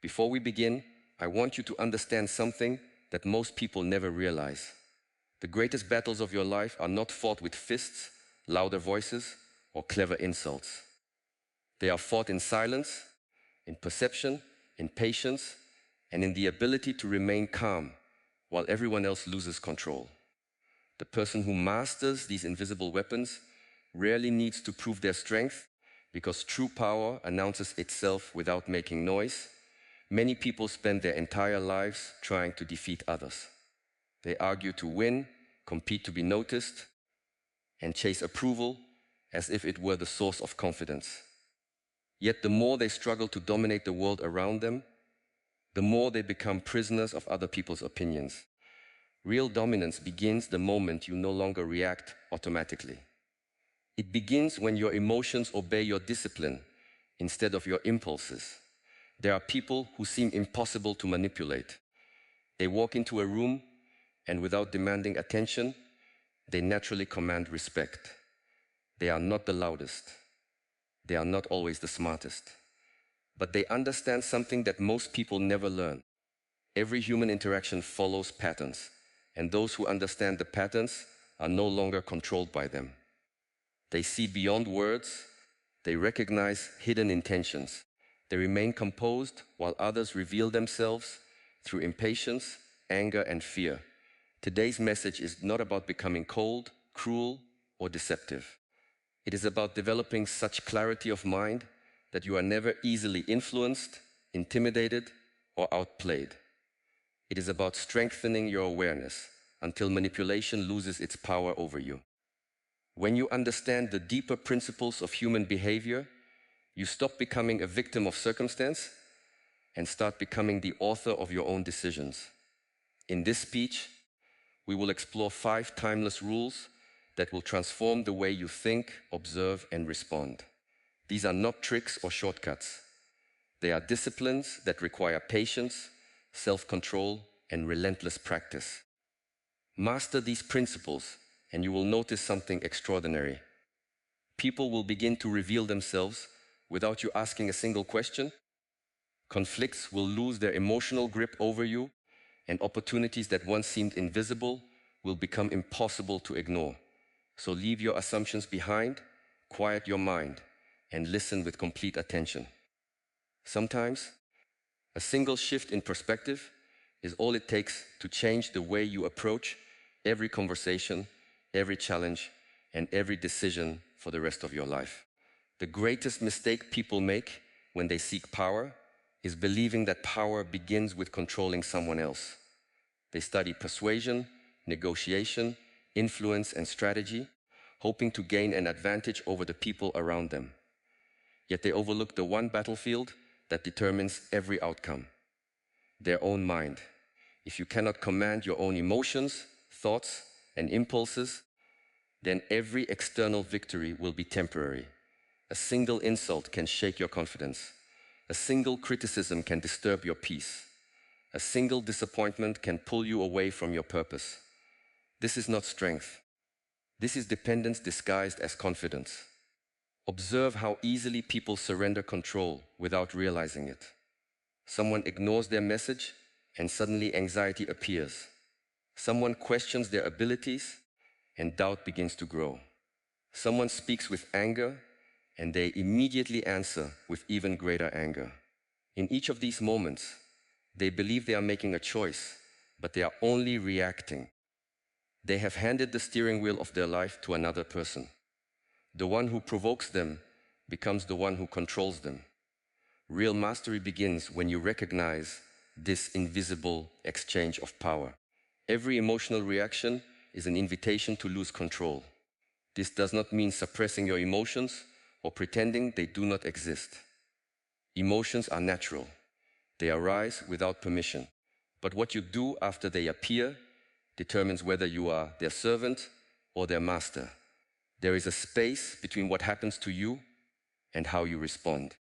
Before we begin, I want you to understand something that most people never realize. The greatest battles of your life are not fought with fists, louder voices, or clever insults. They are fought in silence, in perception, in patience, and in the ability to remain calm while everyone else loses control. The person who masters these invisible weapons rarely needs to prove their strength because true power announces itself without making noise. Many people spend their entire lives trying to defeat others. They argue to win, compete to be noticed, and chase approval as if it were the source of confidence. Yet the more they struggle to dominate the world around them, the more they become prisoners of other people's opinions. Real dominance begins the moment you no longer react automatically. It begins when your emotions obey your discipline instead of your impulses. There are people who seem impossible to manipulate. They walk into a room and without demanding attention, they naturally command respect. They are not the loudest. They are not always the smartest. But they understand something that most people never learn. Every human interaction follows patterns, and those who understand the patterns are no longer controlled by them. They see beyond words, they recognize hidden intentions. They remain composed while others reveal themselves through impatience, anger, and fear. Today's message is not about becoming cold, cruel, or deceptive. It is about developing such clarity of mind that you are never easily influenced, intimidated, or outplayed. It is about strengthening your awareness until manipulation loses its power over you. When you understand the deeper principles of human behavior, you stop becoming a victim of circumstance and start becoming the author of your own decisions. In this speech, we will explore 5 timeless rules that will transform the way you think, observe, and respond. These are not tricks or shortcuts. They are disciplines that require patience, self-control, and relentless practice. Master these principles, and you will notice something extraordinary. People will begin to reveal themselves without you asking a single question. Conflicts will lose their emotional grip over you, and opportunities that once seemed invisible will become impossible to ignore. So leave your assumptions behind, quiet your mind, and listen with complete attention. Sometimes, a single shift in perspective is all it takes to change the way you approach every conversation, every challenge, and every decision for the rest of your life. The greatest mistake people make when they seek power is believing that power begins with controlling someone else. They study persuasion, negotiation, influence, and strategy, hoping to gain an advantage over the people around them. Yet they overlook the one battlefield that determines every outcome: their own mind. If you cannot command your own emotions, thoughts, and impulses, then every external victory will be temporary. A single insult can shake your confidence. A single criticism can disturb your peace. A single disappointment can pull you away from your purpose. This is not strength. This is dependence disguised as confidence. Observe how easily people surrender control without realizing it. Someone ignores their message, and suddenly anxiety appears. Someone questions their abilities, and doubt begins to grow. Someone speaks with anger, and they immediately answer with even greater anger. In each of these moments, they believe they are making a choice, but they are only reacting. They have handed the steering wheel of their life to another person. The one who provokes them becomes the one who controls them. Real mastery begins when you recognize this invisible exchange of power. Every emotional reaction is an invitation to lose control. This does not mean suppressing your emotions or pretending they do not exist. Emotions are natural. They arise without permission. But what you do after they appear determines whether you are their servant or their master. There is a space between what happens to you and how you respond.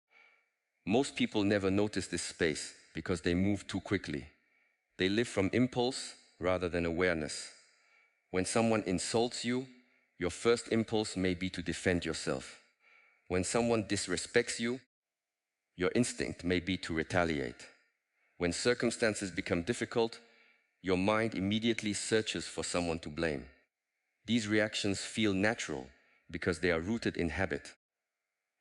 Most people never notice this space because they move too quickly. They live from impulse rather than awareness. When someone insults you, your first impulse may be to defend yourself. When someone disrespects you, your instinct may be to retaliate. When circumstances become difficult, your mind immediately searches for someone to blame. These reactions feel natural because they are rooted in habit.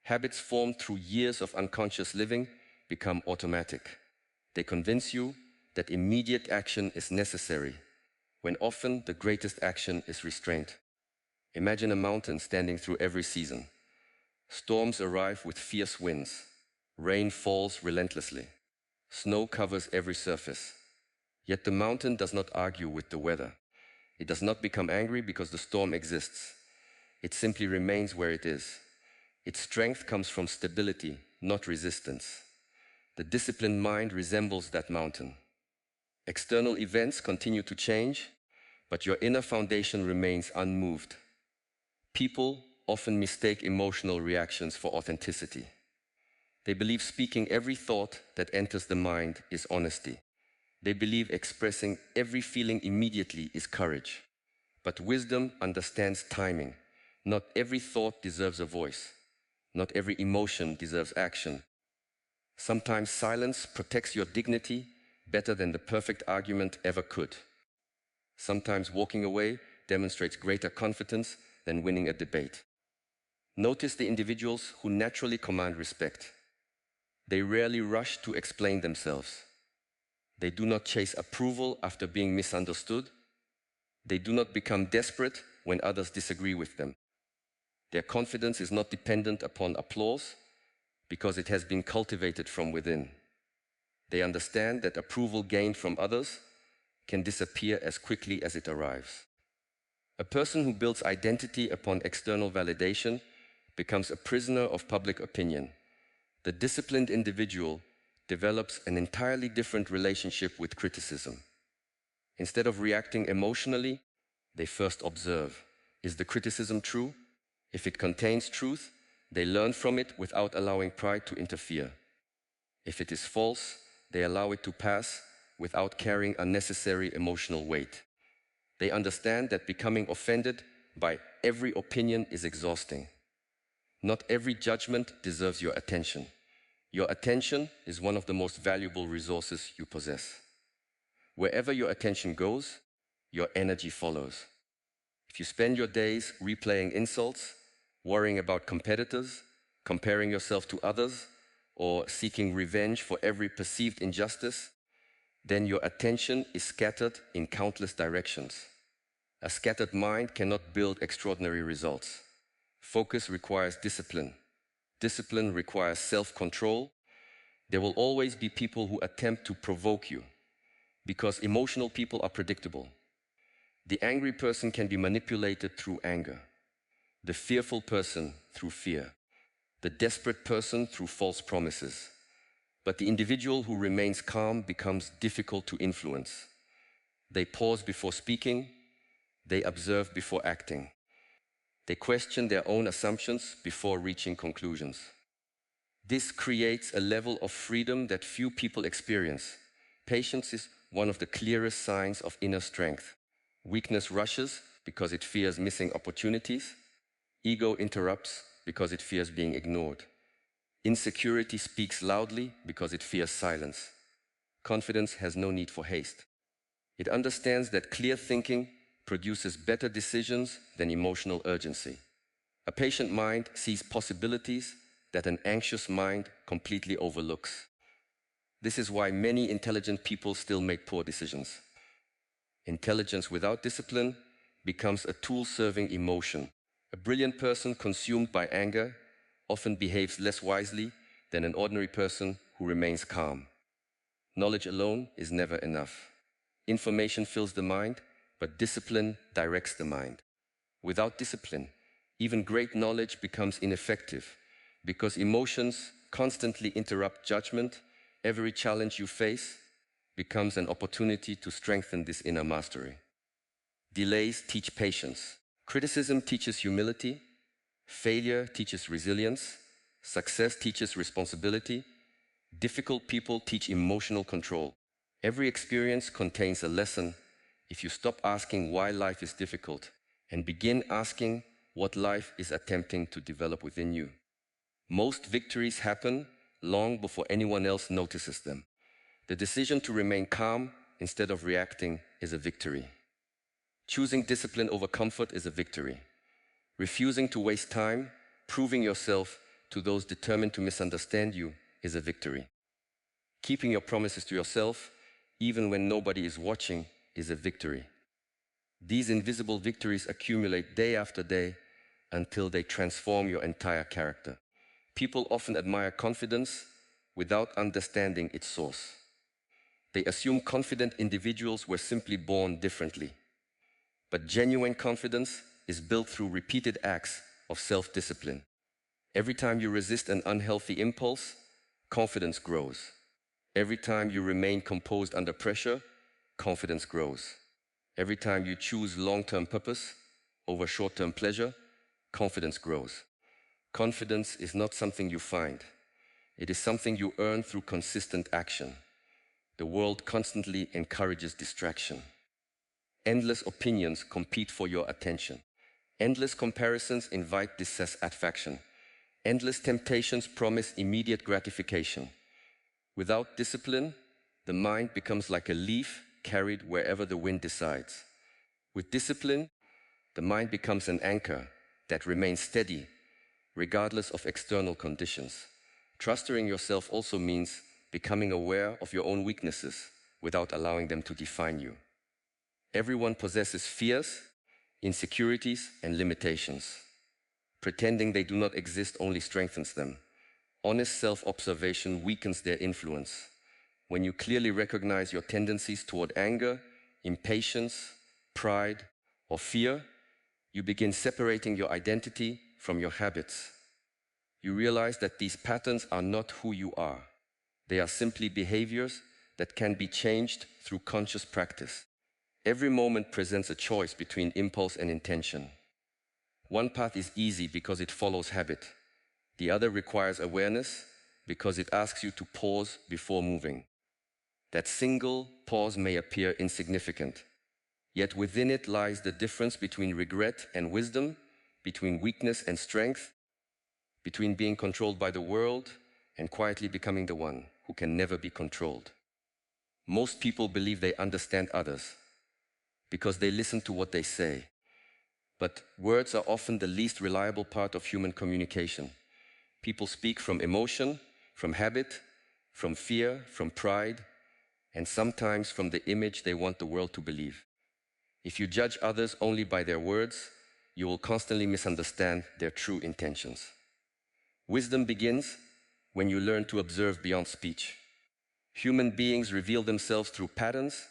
Habits formed through years of unconscious living become automatic. They convince you that immediate action is necessary, when often the greatest action is restraint. Imagine a mountain standing through every season. Storms arrive with fierce winds. Rain falls relentlessly. Snow covers every surface. Yet the mountain does not argue with the weather. It does not become angry because the storm exists. It simply remains where it is. Its strength comes from stability, not resistance. The disciplined mind resembles that mountain. External events continue to change, but your inner foundation remains unmoved. People often mistake emotional reactions for authenticity. They believe speaking every thought that enters the mind is honesty. They believe expressing every feeling immediately is courage. But wisdom understands timing. Not every thought deserves a voice. Not every emotion deserves action. Sometimes silence protects your dignity better than the perfect argument ever could. Sometimes walking away demonstrates greater confidence than winning a debate. Notice the individuals who naturally command respect. They rarely rush to explain themselves. They do not chase approval after being misunderstood. They do not become desperate when others disagree with them. Their confidence is not dependent upon applause because it has been cultivated from within. They understand that approval gained from others can disappear as quickly as it arrives. A person who builds identity upon external validation becomes a prisoner of public opinion. The disciplined individual develops an entirely different relationship with criticism. Instead of reacting emotionally, they first observe. Is the criticism true? If it contains truth, they learn from it without allowing pride to interfere. If it is false, they allow it to pass without carrying unnecessary emotional weight. They understand that becoming offended by every opinion is exhausting. Not every judgment deserves your attention. Your attention is one of the most valuable resources you possess. Wherever your attention goes, your energy follows. If you spend your days replaying insults, worrying about competitors, comparing yourself to others, or seeking revenge for every perceived injustice, then your attention is scattered in countless directions. A scattered mind cannot build extraordinary results. Focus requires discipline. Discipline requires self-control. There will always be people who attempt to provoke you, because emotional people are predictable. The angry person can be manipulated through anger, the fearful person through fear, the desperate person through false promises. But the individual who remains calm becomes difficult to influence. They pause before speaking, they observe before acting. They question their own assumptions before reaching conclusions. This creates a level of freedom that few people experience. Patience is one of the clearest signs of inner strength. Weakness rushes because it fears missing opportunities. Ego interrupts because it fears being ignored. Insecurity speaks loudly because it fears silence. Confidence has no need for haste. It understands that clear thinking produces better decisions than emotional urgency. A patient mind sees possibilities that an anxious mind completely overlooks. This is why many intelligent people still make poor decisions. Intelligence without discipline becomes a tool serving emotion. A brilliant person consumed by anger often behaves less wisely than an ordinary person who remains calm. Knowledge alone is never enough. Information fills the mind, but discipline directs the mind. Without discipline, even great knowledge becomes ineffective because emotions constantly interrupt judgment. Every challenge you face becomes an opportunity to strengthen this inner mastery. Delays teach patience. Criticism teaches humility. Failure teaches resilience. Success teaches responsibility. Difficult people teach emotional control. Every experience contains a lesson if you stop asking why life is difficult and begin asking what life is attempting to develop within you. Most victories happen long before anyone else notices them. The decision to remain calm instead of reacting is a victory. Choosing discipline over comfort is a victory. Refusing to waste time, proving yourself to those determined to misunderstand you is a victory. Keeping your promises to yourself, even when nobody is watching, is a victory. These invisible victories accumulate day after day until they transform your entire character. People often admire confidence without understanding its source. They assume confident individuals were simply born differently. But genuine confidence is built through repeated acts of self-discipline. Every time you resist an unhealthy impulse, confidence grows. Every time you remain composed under pressure, confidence grows. Every time you choose long-term purpose over short-term pleasure, confidence grows. Confidence is not something you find. It is something you earn through consistent action. The world constantly encourages distraction. Endless opinions compete for your attention. Endless comparisons invite dissatisfaction. Endless temptations promise immediate gratification. Without discipline, the mind becomes like a leaf carried wherever the wind decides. With discipline, the mind becomes an anchor that remains steady, regardless of external conditions. Trusting yourself also means becoming aware of your own weaknesses without allowing them to define you. Everyone possesses fears, insecurities, and limitations. Pretending they do not exist only strengthens them. Honest self-observation weakens their influence. When you clearly recognize your tendencies toward anger, impatience, pride, or fear, you begin separating your identity from your habits. You realize that these patterns are not who you are. They are simply behaviors that can be changed through conscious practice. Every moment presents a choice between impulse and intention. One path is easy because it follows habit. The other requires awareness because it asks you to pause before moving. That single pause may appear insignificant, yet within it lies the difference between regret and wisdom, between weakness and strength, between being controlled by the world and quietly becoming the one who can never be controlled. Most people believe they understand others because they listen to what they say. But words are often the least reliable part of human communication. People speak from emotion, from habit, from fear, from pride, and sometimes from the image they want the world to believe. If you judge others only by their words, you will constantly misunderstand their true intentions. Wisdom begins when you learn to observe beyond speech. Human beings reveal themselves through patterns,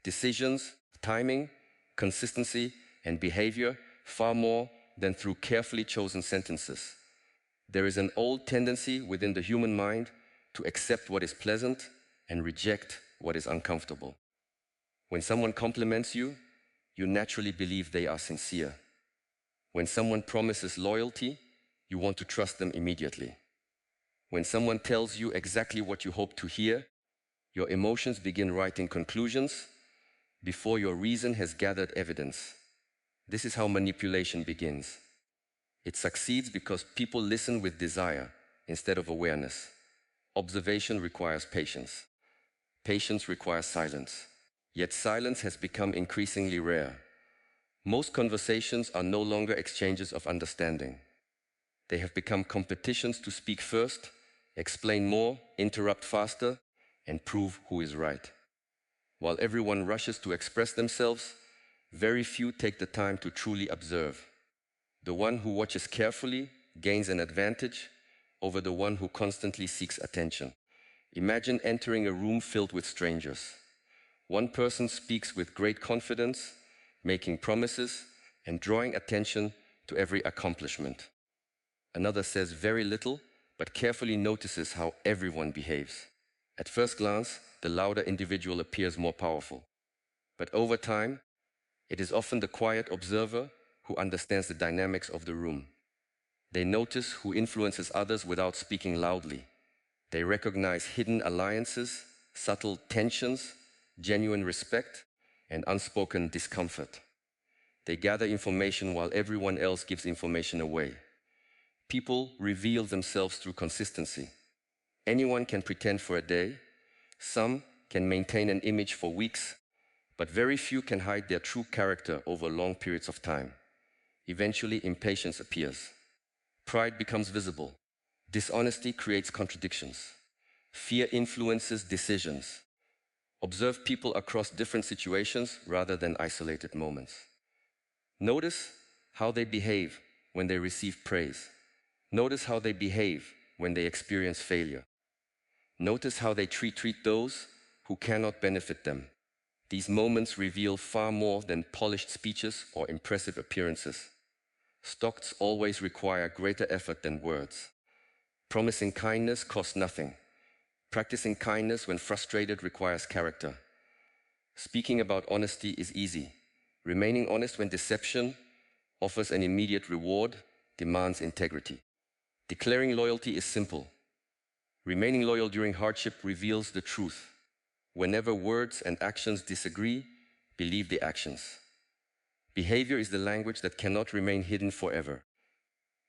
decisions, timing, consistency, and behavior far more than through carefully chosen sentences. There is an old tendency within the human mind to accept what is pleasant and reject what is uncomfortable. When someone compliments you, you naturally believe they are sincere. When someone promises loyalty, you want to trust them immediately. When someone tells you exactly what you hope to hear, your emotions begin writing conclusions before your reason has gathered evidence. This is how manipulation begins. It succeeds because people listen with desire instead of awareness. Observation requires patience. Patience requires silence. Yet silence has become increasingly rare. Most conversations are no longer exchanges of understanding. They have become competitions to speak first, explain more, interrupt faster, and prove who is right. While everyone rushes to express themselves, very few take the time to truly observe. The one who watches carefully gains an advantage over the one who constantly seeks attention. Imagine entering a room filled with strangers. One person speaks with great confidence, making promises and drawing attention to every accomplishment. Another says very little, but carefully notices how everyone behaves. At first glance, the louder individual appears more powerful. But over time, it is often the quiet observer who understands the dynamics of the room. They notice who influences others without speaking loudly. They recognize hidden alliances, subtle tensions, genuine respect, and unspoken discomfort. They gather information while everyone else gives information away. People reveal themselves through consistency. Anyone can pretend for a day. Some can maintain an image for weeks, but very few can hide their true character over long periods of time. Eventually, impatience appears. Pride becomes visible. Dishonesty creates contradictions. Fear influences decisions. Observe people across different situations rather than isolated moments. Notice how they behave when they receive praise. Notice how they behave when they experience failure. Notice how they treat those who cannot benefit them. These moments reveal far more than polished speeches or impressive appearances. Stocks always require greater effort than words. Promising kindness costs nothing. Practicing kindness when frustrated requires character. Speaking about honesty is easy. Remaining honest when deception offers an immediate reward demands integrity. Declaring loyalty is simple. Remaining loyal during hardship reveals the truth. Whenever words and actions disagree, believe the actions. Behavior is the language that cannot remain hidden forever.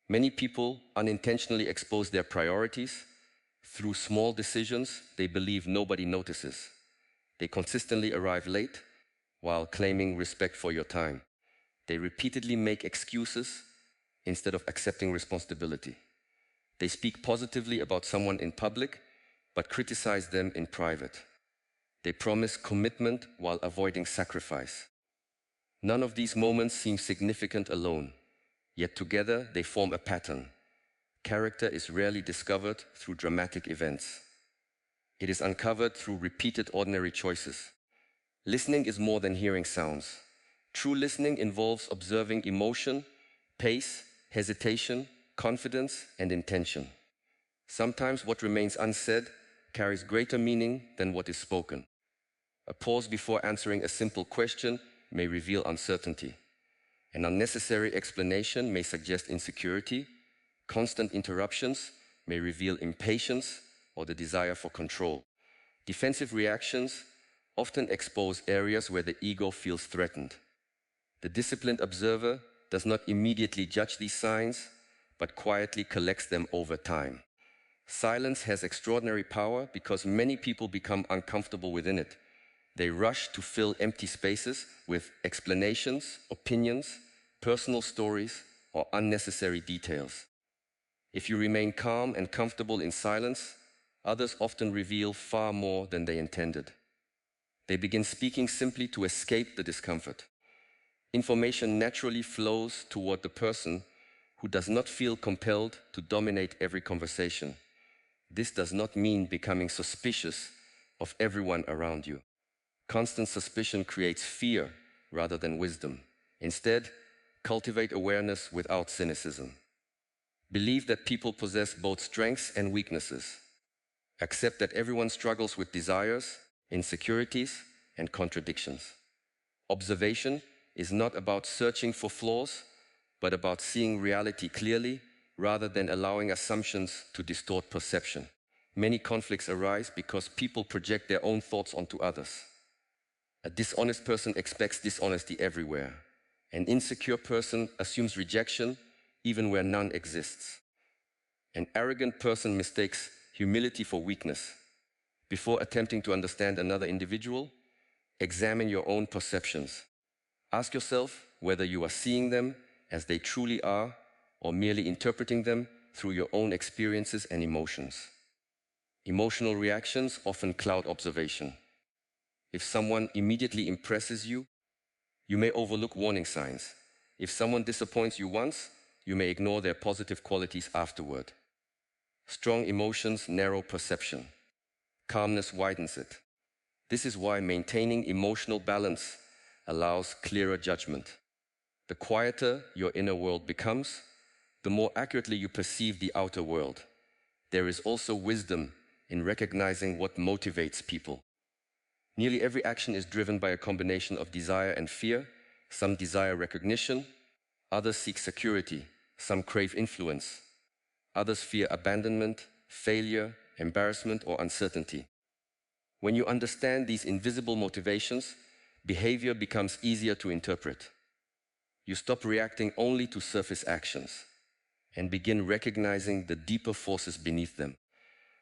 Many people unintentionally expose their priorities. Through small decisions they believe nobody notices. They consistently arrive late while claiming respect for your time. They repeatedly make excuses instead of accepting responsibility. They speak positively about someone in public, but criticize them in private. They promise commitment while avoiding sacrifice. None of these moments seem significant alone, yet together they form a pattern. Character is rarely discovered through dramatic events. It is uncovered through repeated ordinary choices. Listening is more than hearing sounds. True listening involves observing emotion, pace, hesitation, confidence, and intention. Sometimes what remains unsaid carries greater meaning than what is spoken. A pause before answering a simple question may reveal uncertainty. An unnecessary explanation may suggest insecurity. Constant interruptions may reveal impatience or the desire for control. Defensive reactions often expose areas where the ego feels threatened. The disciplined observer does not immediately judge these signs, but quietly collects them over time. Silence has extraordinary power because many people become uncomfortable within it. They rush to fill empty spaces with explanations, opinions, personal stories, or unnecessary details. If you remain calm and comfortable in silence, others often reveal far more than they intended. They begin speaking simply to escape the discomfort. Information naturally flows toward the person who does not feel compelled to dominate every conversation. This does not mean becoming suspicious of everyone around you. Constant suspicion creates fear rather than wisdom. Instead, cultivate awareness without cynicism. Believe that people possess both strengths and weaknesses. Accept that everyone struggles with desires, insecurities, and contradictions. Observation is not about searching for flaws, but about seeing reality clearly rather than allowing assumptions to distort perception. Many conflicts arise because people project their own thoughts onto others. A dishonest person expects dishonesty everywhere. An insecure person assumes rejection even where none exists. An arrogant person mistakes humility for weakness. Before attempting to understand another individual, examine your own perceptions. Ask yourself whether you are seeing them as they truly are or merely interpreting them through your own experiences and emotions. Emotional reactions often cloud observation. If someone immediately impresses you, you may overlook warning signs. If someone disappoints you once, you may ignore their positive qualities afterward. Strong emotions narrow perception. Calmness widens it. This is why maintaining emotional balance allows clearer judgment. The quieter your inner world becomes, the more accurately you perceive the outer world. There is also wisdom in recognizing what motivates people. Nearly every action is driven by a combination of desire and fear. Some desire recognition, others seek security, some crave influence, others fear abandonment, failure, embarrassment, or uncertainty. When you understand these invisible motivations, behavior becomes easier to interpret. You stop reacting only to surface actions and begin recognizing the deeper forces beneath them.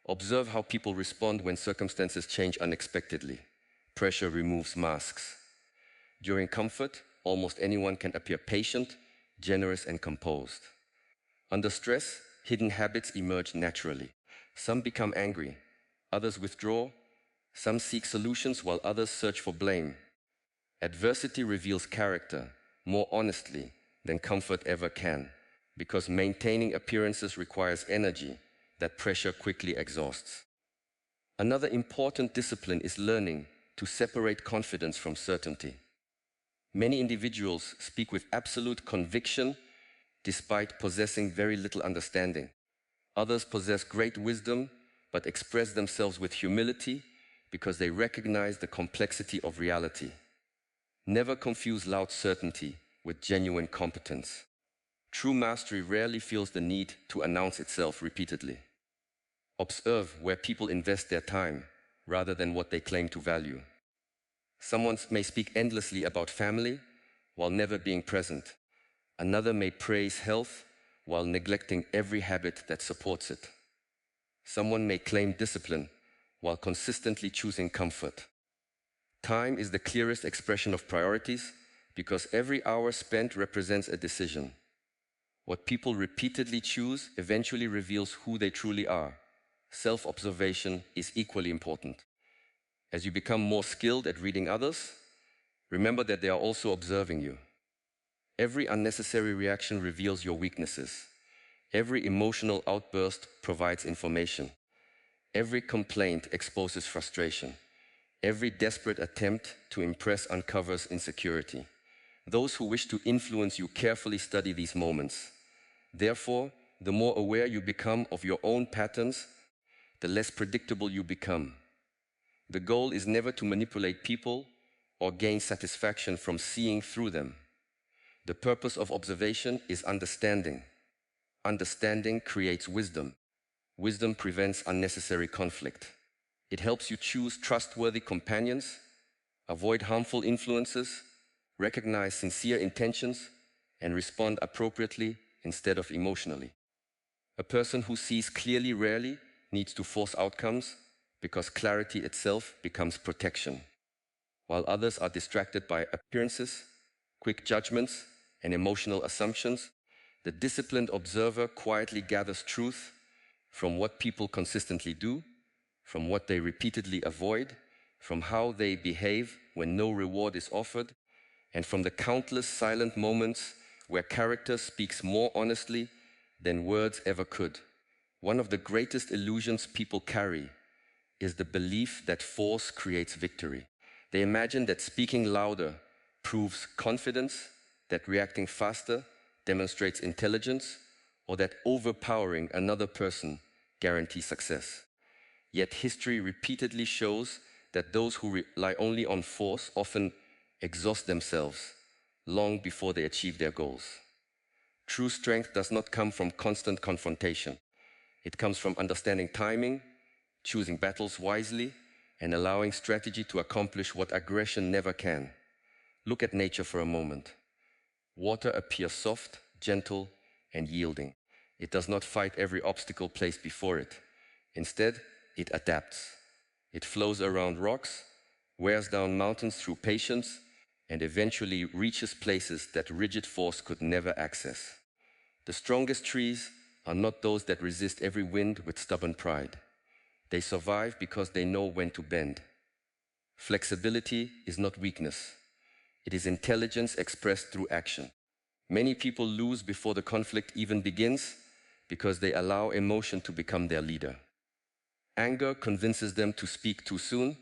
Observe how people respond when circumstances change unexpectedly. Pressure removes masks. During comfort, almost anyone can appear patient, generous, and composed. Under stress, hidden habits emerge naturally. Some become angry, others withdraw, some seek solutions while others search for blame. Adversity reveals character more honestly than comfort ever can, because maintaining appearances requires energy that pressure quickly exhausts. Another important discipline is learning to separate confidence from certainty. Many individuals speak with absolute conviction despite possessing very little understanding. Others possess great wisdom but express themselves with humility because they recognize the complexity of reality. Never confuse loud certainty with genuine competence. True mastery rarely feels the need to announce itself repeatedly. Observe where people invest their time rather than what they claim to value. Someone may speak endlessly about family while never being present. Another may praise health while neglecting every habit that supports it. Someone may claim discipline while consistently choosing comfort. Time is the clearest expression of priorities because every hour spent represents a decision. What people repeatedly choose eventually reveals who they truly are. Self-observation is equally important. As you become more skilled at reading others, remember that they are also observing you. Every unnecessary reaction reveals your weaknesses. Every emotional outburst provides information. Every complaint exposes frustration. Every desperate attempt to impress uncovers insecurity. Those who wish to influence you carefully study these moments. Therefore, the more aware you become of your own patterns, the less predictable you become. The goal is never to manipulate people or gain satisfaction from seeing through them. The purpose of observation is understanding. Understanding creates wisdom. Wisdom prevents unnecessary conflict. It helps you choose trustworthy companions, avoid harmful influences, recognize sincere intentions, and respond appropriately instead of emotionally. A person who sees clearly rarely needs to force outcomes because clarity itself becomes protection. While others are distracted by appearances, quick judgments, and emotional assumptions, the disciplined observer quietly gathers truth from what people consistently do, from what they repeatedly avoid, from how they behave when no reward is offered, and from the countless silent moments where character speaks more honestly than words ever could. One of the greatest illusions people carry is the belief that force creates victory. They imagine that speaking louder proves confidence, that reacting faster demonstrates intelligence, or that overpowering another person guarantees success. Yet history repeatedly shows that those who rely only on force often exhaust themselves long before they achieve their goals. True strength does not come from constant confrontation. It comes from understanding timing, choosing battles wisely, and allowing strategy to accomplish what aggression never can. Look at nature for a moment. Water appears soft, gentle, and yielding. It does not fight every obstacle placed before it. Instead, it adapts. It flows around rocks, wears down mountains through patience, and eventually reaches places that rigid force could never access. The strongest trees are not those that resist every wind with stubborn pride. They survive because they know when to bend. Flexibility is not weakness. It is intelligence expressed through action. Many people lose before the conflict even begins because they allow emotion to become their leader. Anger convinces them to speak too soon.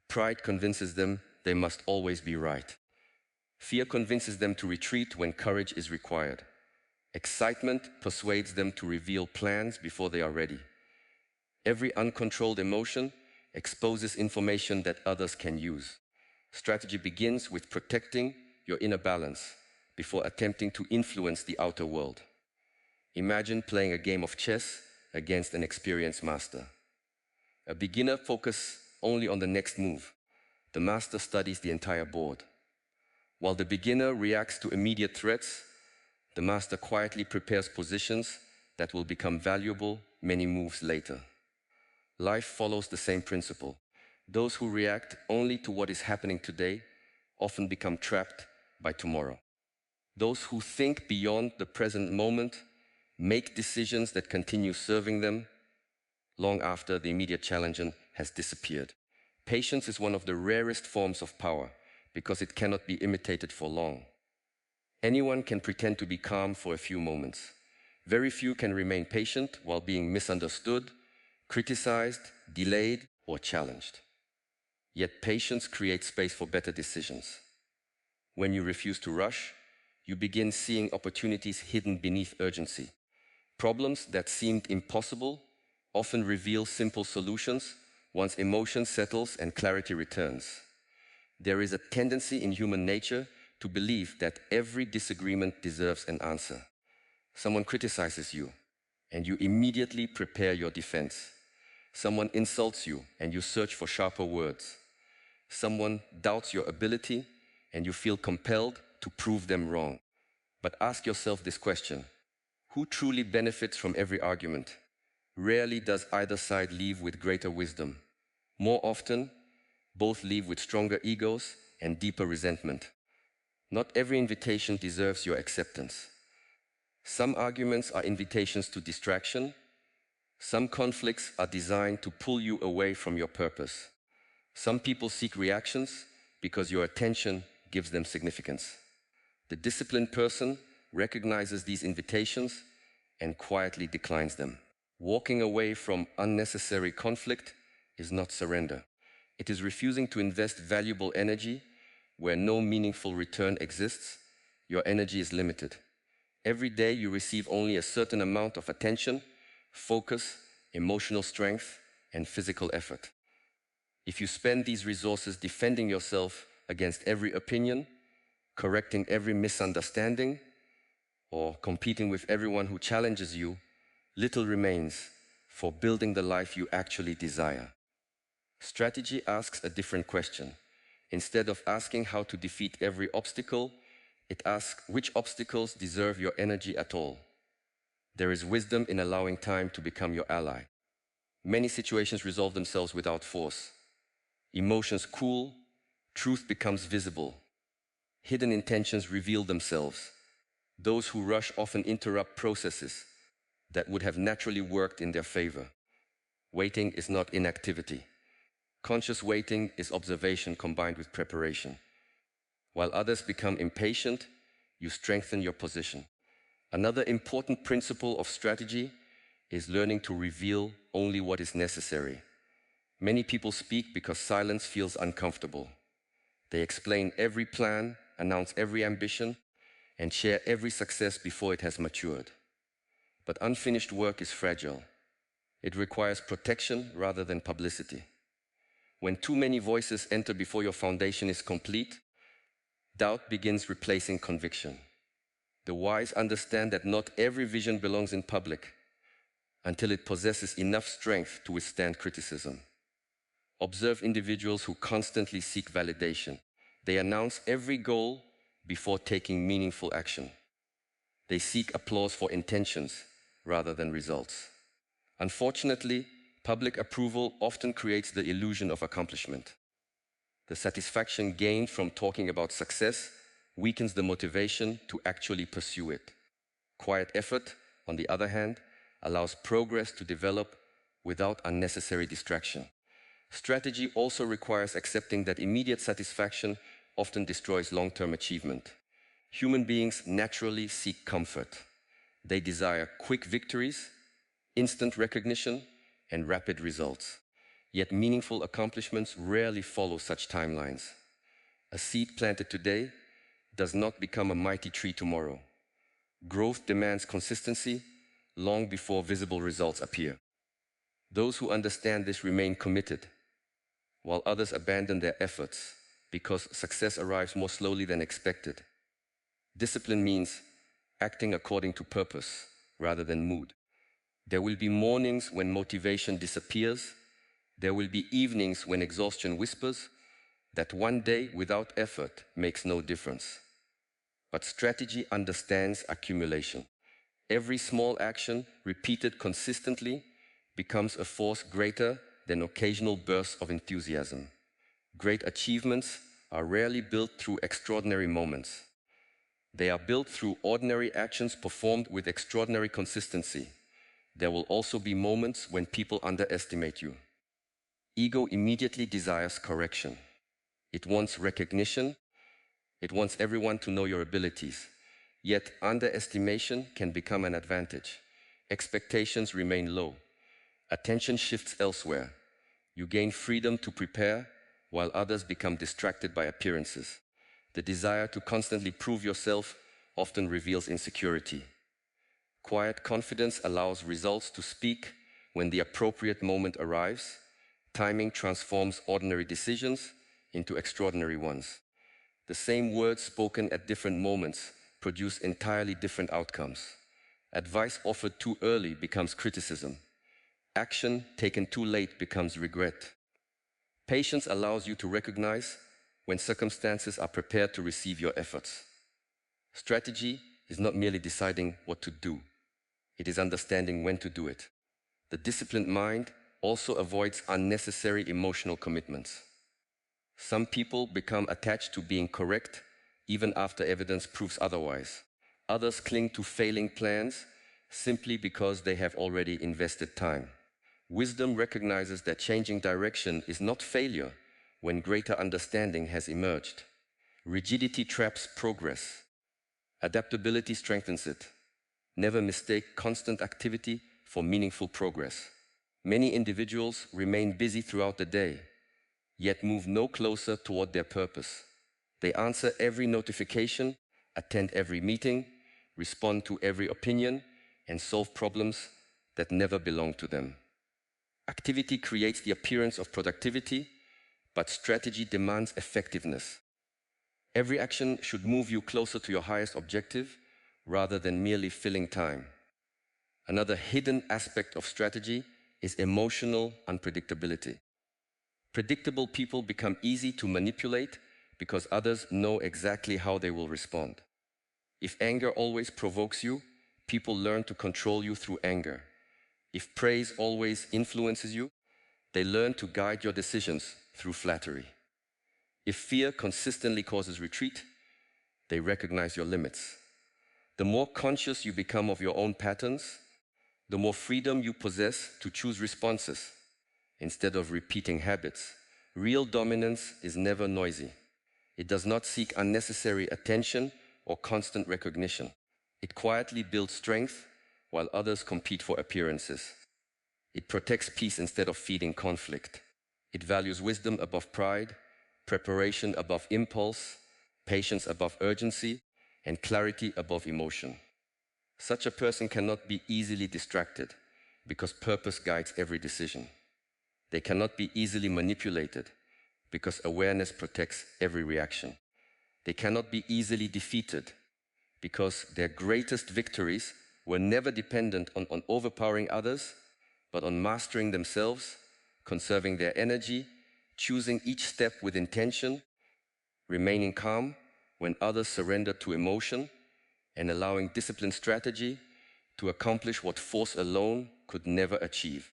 Pride convinces them they must always be right. Fear convinces them to retreat when courage is required. Excitement persuades them to reveal plans before they are ready. Every uncontrolled emotion exposes information that others can use. Strategy begins with protecting your inner balance before attempting to influence the outer world. Imagine playing a game of chess against an experienced master. A beginner focuses only on the next move. The master studies the entire board. While the beginner reacts to immediate threats, the master quietly prepares positions that will become valuable many moves later. Life follows the same principle. Those who react only to what is happening today often become trapped by tomorrow. Those who think beyond the present moment make decisions that continue serving them long after the immediate challenge has disappeared. Patience is one of the rarest forms of power because it cannot be imitated for long. Anyone can pretend to be calm for a few moments. Very few can remain patient while being misunderstood, criticized, delayed, or challenged. Yet patience creates space for better decisions. When you refuse to rush, you begin seeing opportunities hidden beneath urgency. Problems that seemed impossible often reveal simple solutions once emotion settles and clarity returns. There is a tendency in human nature to believe that every disagreement deserves an answer. Someone criticizes you, and you immediately prepare your defense. Someone insults you, and you search for sharper words. Someone doubts your ability, and you feel compelled to prove them wrong. But ask yourself this question: who truly benefits from every argument? Rarely does either side leave with greater wisdom. More often, both leave with stronger egos and deeper resentment. Not every invitation deserves your acceptance. Some arguments are invitations to distraction. Some conflicts are designed to pull you away from your purpose. Some people seek reactions because your attention gives them significance. The disciplined person recognizes these invitations and quietly declines them. Walking away from unnecessary conflict is not surrender. It is refusing to invest valuable energy where no meaningful return exists. Your energy is limited. Every day you receive only a certain amount of attention, focus, emotional strength, and physical effort. If you spend these resources defending yourself against every opinion, correcting every misunderstanding, or competing with everyone who challenges you, little remains for building the life you actually desire. Strategy asks a different question. Instead of asking how to defeat every obstacle, it asks which obstacles deserve your energy at all. There is wisdom in allowing time to become your ally. Many situations resolve themselves without force. Emotions cool, truth becomes visible. Hidden intentions reveal themselves. Those who rush often interrupt processes that would have naturally worked in their favor. Waiting is not inactivity. Conscious waiting is observation combined with preparation. While others become impatient, you strengthen your position. Another important principle of strategy is learning to reveal only what is necessary. Many people speak because silence feels uncomfortable. They explain every plan, announce every ambition, and share every success before it has matured. But unfinished work is fragile. It requires protection rather than publicity. When too many voices enter before your foundation is complete, doubt begins replacing conviction. The wise understand that not every vision belongs in public until it possesses enough strength to withstand criticism. Observe individuals who constantly seek validation. They announce every goal before taking meaningful action. They seek applause for intentions rather than results. Unfortunately, public approval often creates the illusion of accomplishment. The satisfaction gained from talking about success weakens the motivation to actually pursue it. Quiet effort, on the other hand, allows progress to develop without unnecessary distraction. Strategy also requires accepting that immediate satisfaction often destroys long-term achievement. Human beings naturally seek comfort. They desire quick victories, instant recognition, and rapid results. Yet meaningful accomplishments rarely follow such timelines. A seed planted today does not become a mighty tree tomorrow. Growth demands consistency long before visible results appear. Those who understand this remain committed, while others abandon their efforts because success arrives more slowly than expected. Discipline means acting according to purpose rather than mood. There will be mornings when motivation disappears. There will be evenings when exhaustion whispers that one day without effort makes no difference. But strategy understands accumulation. Every small action, repeated consistently, becomes a force greater than occasional bursts of enthusiasm. Great achievements are rarely built through extraordinary moments. They are built through ordinary actions performed with extraordinary consistency. There will also be moments when people underestimate you. Ego immediately desires correction. It wants recognition. It wants everyone to know your abilities. Yet underestimation can become an advantage. Expectations remain low. Attention shifts elsewhere. You gain freedom to prepare, while others become distracted by appearances. The desire to constantly prove yourself often reveals insecurity. Quiet confidence allows results to speak when the appropriate moment arrives. Timing transforms ordinary decisions into extraordinary ones. The same words spoken at different moments produce entirely different outcomes. Advice offered too early becomes criticism. Action taken too late becomes regret. Patience allows you to recognize when circumstances are prepared to receive your efforts. Strategy is not merely deciding what to do. It is understanding when to do it. The disciplined mind also avoids unnecessary emotional commitments. Some people become attached to being correct even after evidence proves otherwise. Others cling to failing plans simply because they have already invested time. Wisdom recognizes that changing direction is not failure when greater understanding has emerged. Rigidity traps progress. Adaptability strengthens it. Never mistake constant activity for meaningful progress. Many individuals remain busy throughout the day, yet move no closer toward their purpose. They answer every notification, attend every meeting, respond to every opinion, and solve problems that never belong to them. Activity creates the appearance of productivity, but strategy demands effectiveness. Every action should move you closer to your highest objective rather than merely filling time. Another hidden aspect of strategy is emotional unpredictability. Predictable people become easy to manipulate because others know exactly how they will respond. If anger always provokes you, people learn to control you through anger. If praise always influences you, they learn to guide your decisions through flattery. If fear consistently causes retreat, they recognize your limits. The more conscious you become of your own patterns, the more freedom you possess to choose responses instead of repeating habits. Real dominance is never noisy. It does not seek unnecessary attention or constant recognition. It quietly builds strength while others compete for appearances. It protects peace instead of feeding conflict. It values wisdom above pride, preparation above impulse, patience above urgency, and clarity above emotion. Such a person cannot be easily distracted because purpose guides every decision. They cannot be easily manipulated because awareness protects every reaction. They cannot be easily defeated because their greatest victories were never dependent on overpowering others, but on mastering themselves, conserving their energy, choosing each step with intention, remaining calm when others surrender to emotion, and allowing disciplined strategy to accomplish what force alone could never achieve.